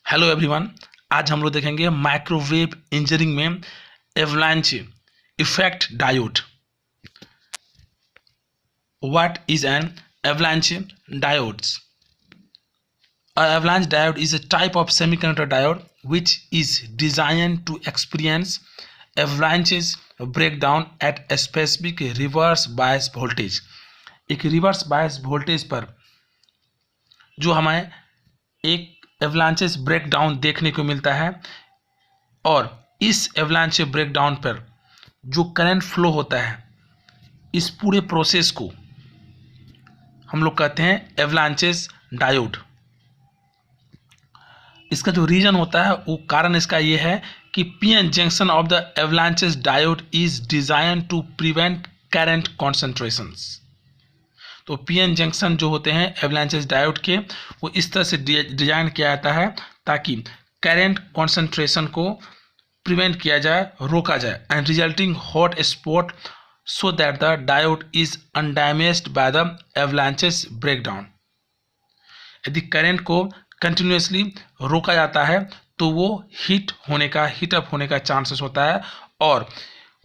Hello everyone. आज हम लोग देखेंगे माइक्रोवेव इंजीनियरिंग में avalanche effect diode. What is an avalanche diodes? Avalanche diode is a type of semiconductor diode which is designed to experience avalanches breakdown at a specific reverse bias voltage। एक reverse bias voltage पर जो हमें एक avalanches breakdown देखने को मिलता है और इस एवलांच ब्रेकडाउन पर जो करंट फ्लो होता है, इस पूरे प्रोसेस को हम लोग कहते हैं एवलांचेस डायोड। इसका जो रीजन होता है वो कारण इसका ये है कि PN junction of the avalanches diode is design to prevent current concentrations. तो पीएन जंक्शन जो होते हैं एवलांचेस डायोड के, वो इस तरह से डिजाइन किया जाता है ताकि करंट कॉन्सेंट्रेशन को प्रिवेंट किया जाए, रोका जाए, and resulting hot spot so that the diode is undamaged by the avalanches breakdown. यदि करंट को कंटिन्यूसली रोका जाता है तो वो हीटअप होने का चांसेस होता है और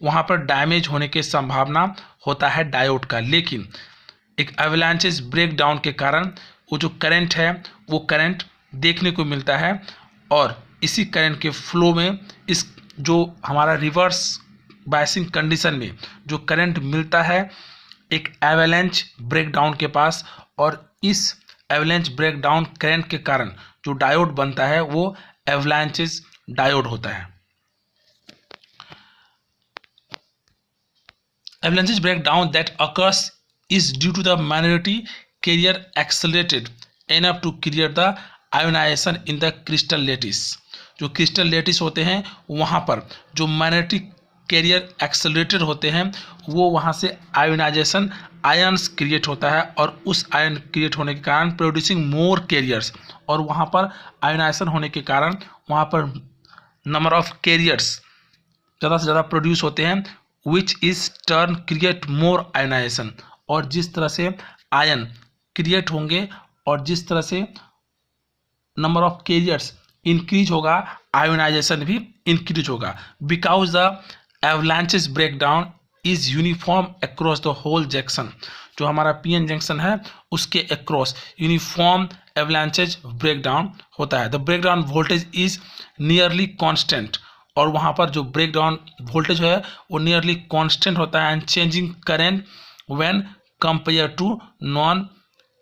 वहाँ पर डैमेज होने की संभावना होता है डायोड का। लेकिन एक एवलांचेस ब्रेकडाउन के कारण वो जो करंट है वो करंट देखने को मिलता है और इसी करंट के फ्लो में इस जो हमारा रिवर्स बायसिंग कंडीशन में जो करंट मिलता है एक एवलांच ब्रेकडाउन के पास, और इस एवलांच ब्रेकडाउन करंट के कारण जो डायोड बनता है वो एवलांचेस डायोड होता है। Avalanches breakdown that occurs is due to the minority carrier accelerated enough to create the ionization in the crystal lattice। जो क्रिस्टल लेटिस होते हैं वहाँ पर जो माइनॉरिटी कैरियर एक्सेलरेटेड होते हैं वो वहाँ से आयोनाइजेशन आयन्स क्रिएट होता है और उस आयन क्रिएट होने के कारण प्रोड्यूसिंग मोर कैरियर्स, और वहाँ पर आयोनाइजेशन होने के कारण वहाँ पर नंबर ऑफ कैरियर्स ज़्यादा से ज़्यादा प्रोड्यूस होते हैं which is turn create more ionization. और जिस तरह से आयन क्रिएट होंगे और जिस तरह से नंबर ऑफ कैरियर्स इंक्रीज होगा, आयोनाइजेशन भी इंक्रीज होगा। Because the avalanches breakdown is uniform across the whole junction. जो हमारा पीएन जंक्शन है उसके अक्रॉस यूनिफॉर्म एवलांचेस ब्रेकडाउन होता है। The breakdown voltage is nearly constant, और वहाँ पर जो ब्रेकडाउन वोल्टेज है वो नियरली कांस्टेंट होता है and changing current when compared to non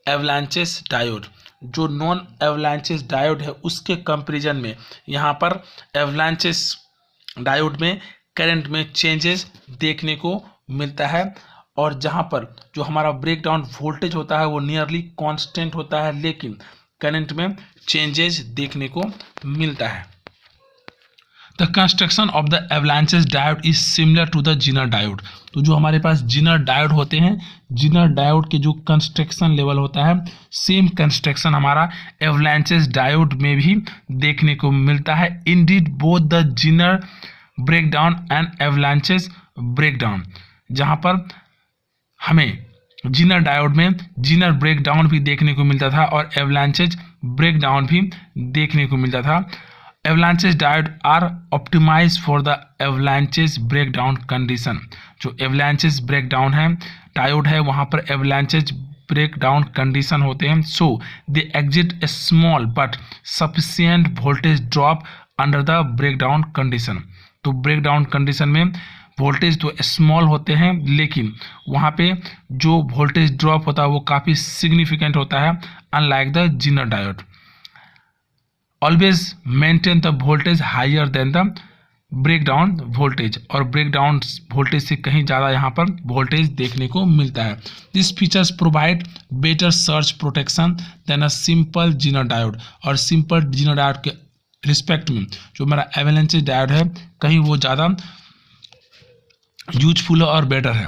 avalanches diode. जो नॉन एवलांचेस डायोड है उसके कंपैरिजन में यहाँ पर एवलांचेस डायोड में करंट में चेंजेस देखने को मिलता है, और जहाँ पर जो हमारा ब्रेकडाउन वोल्टेज होता है वो नियरली कांस्टेंट होता है लेकिन करंट में चेंजेस देखने को मिलता है। The construction of the avalanches diode is similar to the zener diode. तो जो हमारे पास जीनर डायोड होते हैं, जीनर डायोड के जो कंस्ट्रक्शन लेवल होता है सेम कंस्ट्रक्शन हमारा एवलांचेस डायोड में भी देखने को मिलता है। Indeed both the Zener breakdown and avalanches breakdown, जहाँ पर हमें जीनर डायोड में जीनर ब्रेकडाउन भी देखने को मिलता था और एवलांचेस ब्रेकडाउन भी देखने को मिलता था। Avalanches diode are optimised for the avalanches breakdown condition. जो एवलांचेस ब्रेकडाउन है डायोड है वहाँ पर एवलांचेस ब्रेकडाउन कंडीशन होते हैं। So they exit a small but sufficient voltage drop under the breakdown condition. तो ब्रेकडाउन कंडीशन में वोल्टेज तो स्मॉल होते हैं लेकिन वहाँ पे जो वोल्टेज ड्रॉप होता है वो काफ़ी सिग्निफिकेंट होता है, unlike the zener diode. Always maintain the voltage higher than the breakdown voltage, और ब्रेकडाउन वोल्टेज से कहीं ज़्यादा यहाँ पर वोल्टेज देखने को मिलता है। This features provide better surge protection than a simple zener diode. और सिंपल जीनर डायोड के रिस्पेक्ट में जो हमारा एवलांचेस डायोड है कहीं वो ज़्यादा यूजफुल और बेटर है।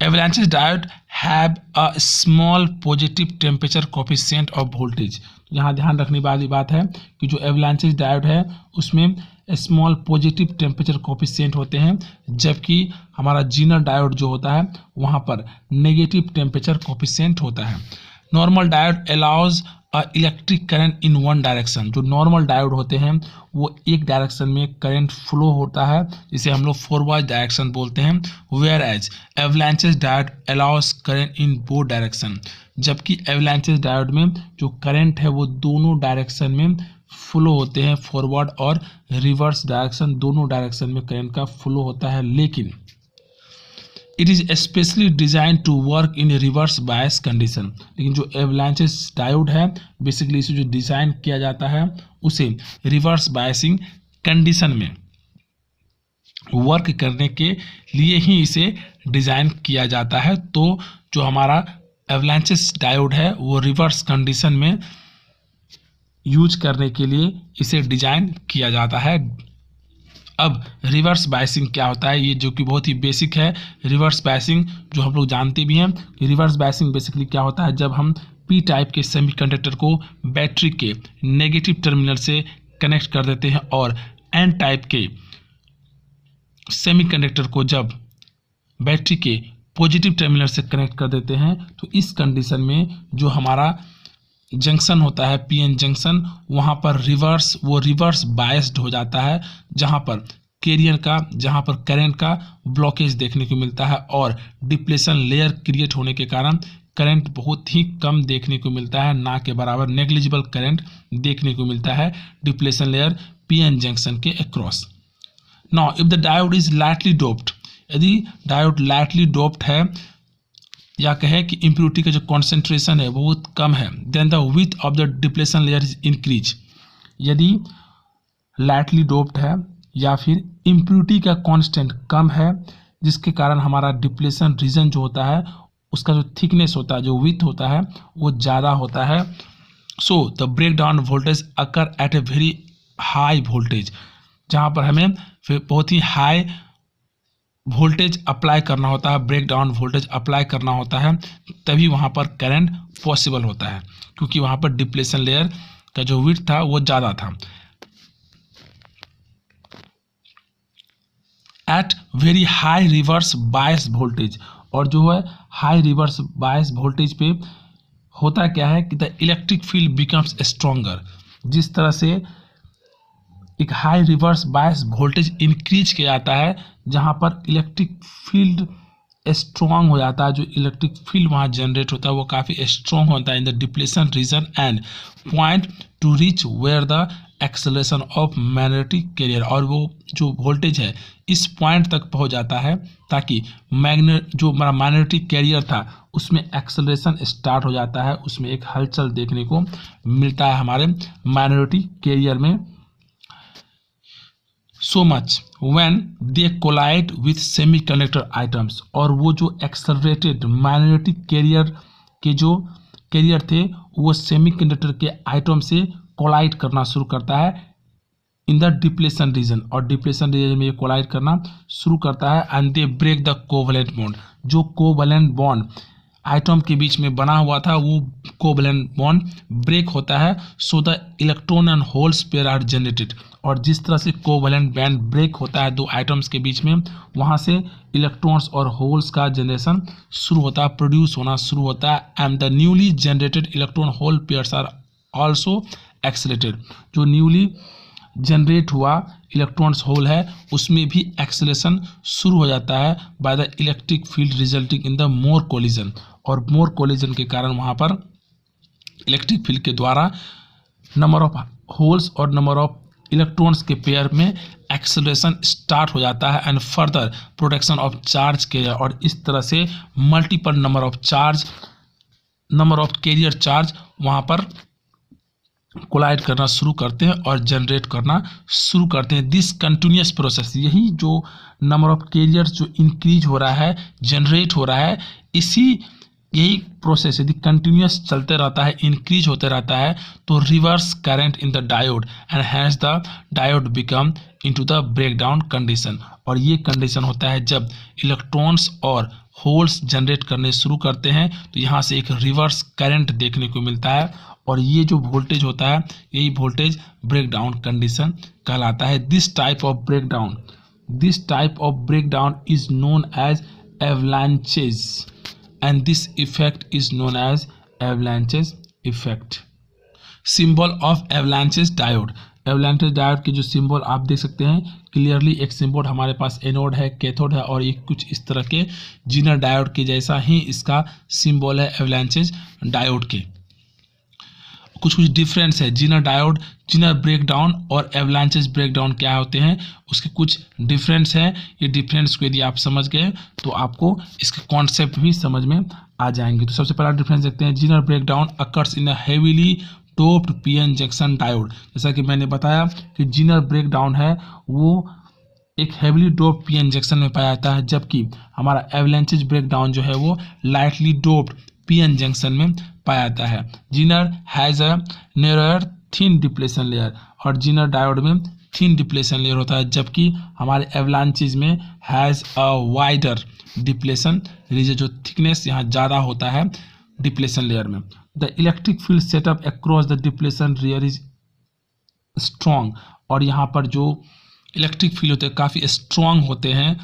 Avalanches diode have a small positive temperature coefficient of voltage. यहाँ ध्यान रखने वाली बात है कि जो एवलांचेस डायोड है उसमें स्मॉल पॉजिटिव टेम्परेचर कोफिशिएंट होते हैं, जबकि हमारा जीनर डायोड जो होता है वहाँ पर नेगेटिव टेम्परेचर कोफिशिएंट होता है। Normal diode allows electric current in one direction. जो नॉर्मल डायोड होते हैं वो एक डायरेक्शन में करंट फ्लो होता है, जिसे हम लोग फॉरवर्ड डायरेक्शन बोलते हैं। Whereas avalanches diode allows current in both direction. जबकि एवलांचेस डायोड में जो करंट है वो दोनों डायरेक्शन में फ्लो होते हैं, फॉरवर्ड और रिवर्स डायरेक्शन, दोनों डायरेक्शन में करंट का फ्लो होता है। लेकिन it is specially design to work in reverse bias condition. लेकिन जो एवलांचेस डायोड है बेसिकली इसे जो डिजाइन किया जाता है उसे रिवर्स बायसिंग कंडीशन में वर्क करने के लिए ही इसे डिजाइन किया जाता है। तो जो हमारा एवलांचेस डायोड है वो रिवर्स कंडीशन में यूज करने के लिए इसे डिजाइन किया जाता है। अब रिवर्स बायसिंग क्या होता है, ये जो कि बहुत ही बेसिक है। रिवर्स बायसिंग जो हम लोग जानते भी हैं कि रिवर्स बायसिंग बेसिकली क्या होता है, जब हम पी टाइप के सेमीकंडक्टर को बैटरी के नेगेटिव टर्मिनल से कनेक्ट कर देते हैं और एन टाइप के सेमीकंडक्टर को जब बैटरी के पॉजिटिव टर्मिनल से कनेक्ट कर देते हैं, तो इस कंडीशन में जो हमारा जंक्शन होता है पीएन जंक्शन, वहाँ पर रिवर्स बायस्ड हो जाता है, जहाँ पर कैरियर का, जहाँ पर करंट का ब्लॉकेज देखने को मिलता है और डिप्लेशन लेयर क्रिएट होने के कारण करंट बहुत ही कम देखने को मिलता है, ना के बराबर नेग्लिजिबल करंट देखने को मिलता है डिप्लेशन लेयर पीएन जंक्शन के across. Now if the diode is lightly doped, यदि डायोड लाइटली डोप्ड है या कहे कि इम्प्योरिटी का जो कॉन्सेंट्रेशन है बहुत कम है, then the width of the depletion layer is increase. यदि लाइटली डोप्ड है या फिर इम्प्योरिटी का कांस्टेंट कम है, जिसके कारण हमारा डिप्लेशन रीजन जो होता है उसका जो थिकनेस होता है, जो विड्थ होता है वो ज़्यादा होता है। So the break down voltage occur at a very high voltage, जहाँ पर हमें फिर बहुत ही हाई वोल्टेज अप्लाई करना होता है, ब्रेक डाउन वोल्टेज अप्लाई करना होता है, तभी वहाँ पर करंट पॉसिबल होता है, क्योंकि वहाँ पर डिप्लेशन लेयर का जो विड्थ था वो ज़्यादा था। At very high reverse bias voltage, और जो है हाई रिवर्स बायस वोल्टेज पे होता क्या है कि the electric field becomes stronger. जिस तरह से एक high reverse bias voltage increase किया जाता है, जहाँ पर इलेक्ट्रिक फील्ड स्ट्रॉन्ग हो जाता है, जो इलेक्ट्रिक फील्ड वहाँ जनरेट होता है वो काफ़ी स्ट्रॉन्ग होता है in the depletion region and point to reach where the acceleration of magnetic carrier, और वो जो वोल्टेज है इस पॉइंट तक पहुँच जाता है ताकि जो हमारा मैग्नेटिक कैरियर था उसमें एक्सेलरेशन स्टार्ट हो जाता है, उसमें एक हलचल देखने को मिलता है हमारे मैग्नेटिक कैरियर में। so much when they collide with semiconductor items, और वो जो एक्सेलरेटेड मैग्नेटिक कैरियर के जो कैरियर थे वो सेमीकंडक्टर के आइटम से कोलाइड करना शुरू करता है इन द डिप्लेशन रीजन, और डिप्लेशन रीजन में ये कोलाइड करना शुरू करता है and they break the covalent bond. जो कोवलेंट बॉन्ड आइटम के बीच में बना हुआ था वो कोवलेंट बॉन्ड ब्रेक होता है, so the electron and holes pair are generated, और जिस तरह से कोवलेंट बैंड ब्रेक होता है दो आइटम्स के बीच में, वहाँ से इलेक्ट्रॉन्स और होल्स का जनरेशन शुरू होता है, प्रोड्यूस होना शुरू होता है and the newly generated electron hole pairs are also accelerated. जो न्यूली जनरेट हुआ इलेक्ट्रॉन्स होल है उसमें भी एक्सेलेरेशन शुरू हो जाता है by the electric field resulting in the more collision, और मोर कोलिजन के कारण वहाँ पर इलेक्ट्रिक फील्ड के द्वारा नंबर ऑफ होल्स और नंबर ऑफ इलेक्ट्रॉन्स के पेयर में एक्सेलरेशन स्टार्ट हो जाता है and further production of charge carrier, और इस तरह से multiple number of carrier charge वहाँ पर कोलाइड करना शुरू करते हैं और जनरेट करना शुरू करते हैं। दिस कंटिन्यूस प्रोसेस, यही जो नंबर ऑफ कैरियर्स जो इंक्रीज हो रहा है, जनरेट हो रहा है, यही प्रोसेस यदि कंटिन्यूस चलते रहता है, इंक्रीज होते रहता है, तो reverse current in the diode and has the diode become into the breakdown condition. और ये कंडीशन होता है जब इलेक्ट्रॉन्स और होल्स जनरेट करने शुरू करते हैं, तो यहाँ से एक रिवर्स करंट देखने को मिलता है, और ये जो वोल्टेज होता है यही वोल्टेज ब्रेकडाउन कंडीशन कहलाता है। This type of breakdown is known as avalanches, and this effect is known as avalanches effect. Symbol of avalanches diode. Avalanches diode के जो सिंबल आप देख सकते हैं क्लियरली, एक सिंबल हमारे पास एनोड है, कैथोड है, और ये कुछ इस तरह के जीनर डायोड के जैसा ही इसका सिंबल है एवलांचेस डायोड के। कुछ डिफरेंस है जीनर डायोड, जीनर ब्रेकडाउन और एवलांचेस ब्रेकडाउन क्या होते हैं, उसके कुछ डिफरेंस है। ये डिफरेंस को यदि आप समझ गए तो आपको इसके कॉन्सेप्ट भी समझ में आ जाएंगे। तो सबसे पहला डिफरेंस देखते हैं, Zener breakdown occurs in a heavily doped PN junction diode. जैसा कि मैंने बताया कि जीनर ब्रेकडाउन है वो एक हेवीली डोप्ड पीएन जंक्शन में पाया जाता है, जबकि हमारा एवलांचेस ब्रेकडाउन जो है वो लाइटली डोप्ड पीएन जंक्शन में पाया जाता है। Zener has a narrower thin depletion layer, और जीनर डायोड में थिन डिप्लेशन लेयर होता है, जबकि हमारे एवलांचेस में has a wider depletion region, जो थिकनेस यहाँ ज़्यादा होता है डिप्लेशन लेयर में। The electric field setup across the depletion layer is strong, और यहाँ पर जो इलेक्ट्रिक फील्ड होते हैं काफ़ी स्ट्रॉन्ग होते हैं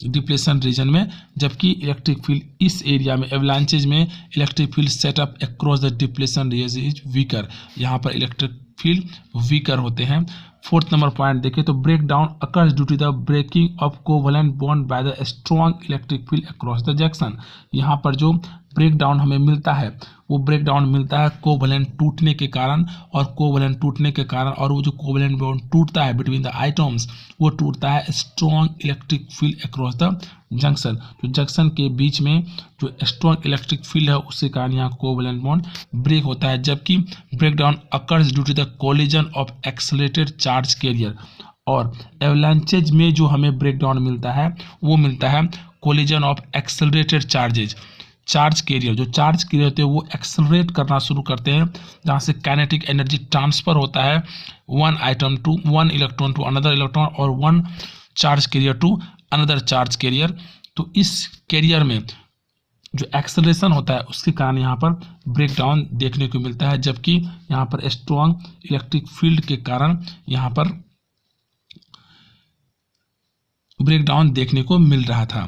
डिप्लेशन रीजन में, जबकि इलेक्ट्रिक फील्ड इस एरिया में एवलांचेज में electric field setup across the depletion reason is weaker, यहाँ पर इलेक्ट्रिक फील्ड वीकर होते हैं। फोर्थ नंबर पॉइंट देखें तो break down occurs due to the breaking of covalent bond by the strong electric field across the junction. यहाँ पर जो break down हमें मिलता है वो ब्रेक डाउन मिलता है कोवलेंट टूटने के कारण, और कोवलेंट टूटने के कारण और वो जो कोवलेंट बॉन्ड टूटता है बिटवीन द आइटम्स वो टूटता है strong electric field across the junction. तो जंक्शन के बीच में जो स्ट्रॉन्ग इलेक्ट्रिक फील्ड है उसके कारण यहाँ कोवलेंट बॉन्ड ब्रेक होता है, जबकि break down occurs due to the collision of accelerated charge carrier. और एवलांचेज में जो हमें ब्रेक डाउन मिलता है वो मिलता है collision of accelerated charges, charge carrier. जो चार्ज कैरियर होते हैं वो एक्सेलरेट करना शुरू करते हैं, जहाँ से काइनेटिक एनर्जी ट्रांसफर होता है one electron to another electron और one charge carrier to another charge carrier. तो इस कैरियर में जो एक्सेलरेशन होता है उसके कारण यहाँ पर ब्रेक डाउन देखने को मिलता है, जबकि यहाँ पर स्ट्रॉन्ग इलेक्ट्रिक फील्ड के कारण यहाँ पर ब्रेक डाउन देखने को मिल रहा था।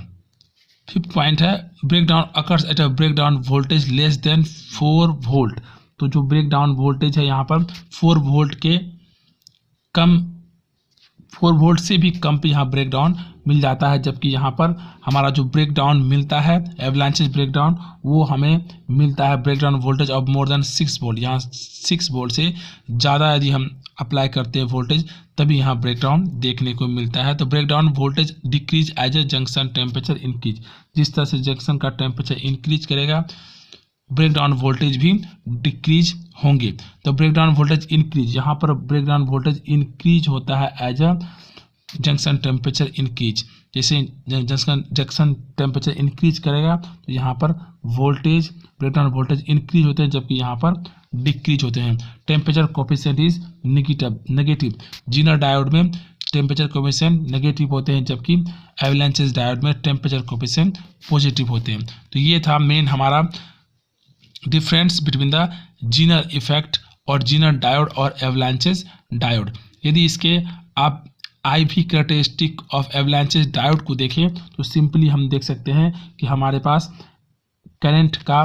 फिफ्थ पॉइंट है break down occurs at a break down voltage less than 4 volt. तो जो ब्रेक डाउन वोल्टेज है यहाँ पर 4 वोल्ट के कम, 4 वोल्ट से भी कम पे यहाँ ब्रेक डाउन मिल जाता है, जबकि यहाँ पर हमारा जो ब्रेक डाउन मिलता है एवलांचेस ब्रेक डाउन वो हमें मिलता है break down voltage of more than 6 volt. यहाँ 6 वोल्ट से ज़्यादा यदि हम अप्लाई करते हैं वोल्टेज तभी यहाँ ब्रेक डाउन देखने को मिलता है। तो break down voltage decrease as a junction temperature increase, जिस तरह से जंक्शन का टेम्परेचर इंक्रीज करेगा ब्रेक डाउन वोल्टेज भी डिक्रीज होंगे। तो ब्रेक डाउन वोल्टेज इंक्रीज, यहाँ पर ब्रेक डाउन वोल्टेज इंक्रीज होता है as a junction temperature increase. जैसे जंक्शन टेम्परेचर इंक्रीज करेगा तो यहाँ पर voltage break down voltage increase होते हैं, जबकि यहाँ पर डिक्रीज होते हैं। Temperature coefficient is negative. Zener diode में टेम्परेचर कोफिशिएंट नेगेटिव होते हैं, जबकि एवलांचेस डायोड में टेम्परेचर कोफिशिएंट पॉजिटिव होते हैं। तो ये था मेन हमारा difference between the zener effect और जीनर डायोड और एवलांचेस डायोड। यदि इसके आप IV characteristic of avalanches diode को देखें तो सिंपली हम देख सकते हैं कि हमारे पास करंट का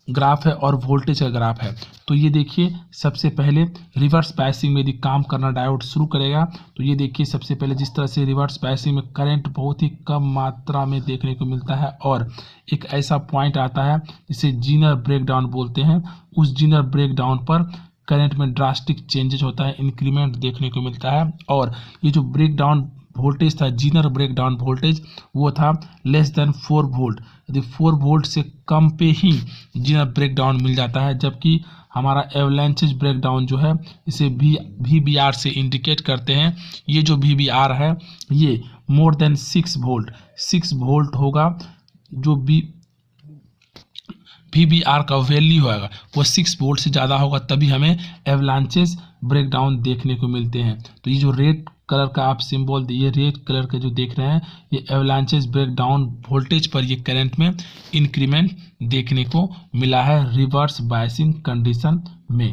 ग्राफ है और वोल्टेज का ग्राफ है। तो ये देखिए सबसे पहले रिवर्स बायसिंग में यदि काम करना डायोड शुरू करेगा तो ये देखिए सबसे पहले जिस तरह से रिवर्स बायसिंग में करंट बहुत ही कम मात्रा में देखने को मिलता है, और एक ऐसा पॉइंट आता है जिसे जीनर ब्रेकडाउन बोलते हैं। उस जीनर ब्रेकडाउन पर करंट में ड्रास्टिक चेंजेस होता है, इंक्रीमेंट देखने को मिलता है। और ये जो ब्रेकडाउन वोल्टेज था जीनर ब्रेकडाउन वोल्टेज वो था लेस देन 4 वोल्ट। यदि 4 वोल्ट से कम पे ही जीनर ब्रेकडाउन मिल जाता है, जबकि हमारा एवलांचेस ब्रेकडाउन जो है इसे VBR से इंडिकेट करते हैं। ये जो VBR है ये मोर देन 6 वोल्ट होगा। जो VBR का वैल्यू होगा वो 6 वोल्ट से ज़्यादा होगा, तभी हमें एवलांचेस ब्रेकडाउन देखने को मिलते हैं। तो ये जो रेड कलर का आप सिंबल ये रेड कलर का जो देख रहे हैं ये एवलांचेस ब्रेकडाउन वोल्टेज पर ये करंट में इंक्रीमेंट देखने को मिला है रिवर्स बायसिंग कंडीशन में।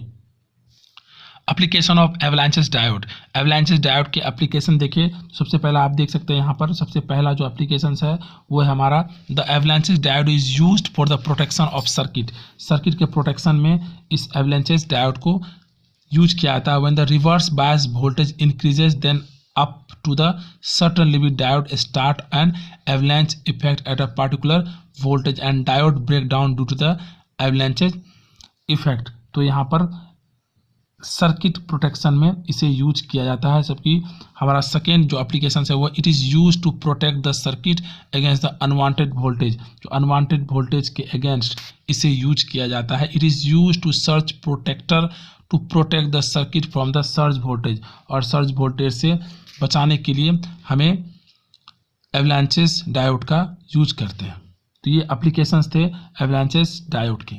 Application of avalanches diode. Avalanches diode के एप्लीकेशन देखिए, सबसे पहला आप देख सकते हैं यहाँ पर सबसे पहला जो एप्लीकेशन है वो है हमारा the avalanches diode is used for the protection of circuit. Circuit के प्रोटेक्शन में इस एवलांचेस डायोड को यूज किया जाता है। When the reverse bias voltage increases then up to the certain limit diode start an avalanche effect at a particular voltage and diode break down due to the avalanche effect। तो यहाँ पर circuit protection में इसे यूज किया जाता है। जबकि हमारा सेकेंड जो एप्लीकेशन है वो it is use to protect the circuit against the unwanted voltage. जो अनवांटेड वोल्टेज के अगेंस्ट इसे यूज किया जाता है। It is use to surge protector to protect the circuit from the surge voltage. और सर्ज वोल्टेज से बचाने के लिए हमें एवलांचेस डायोड का यूज करते हैं। तो ये एप्लीकेशंस थे एवलांचेस डायोड के।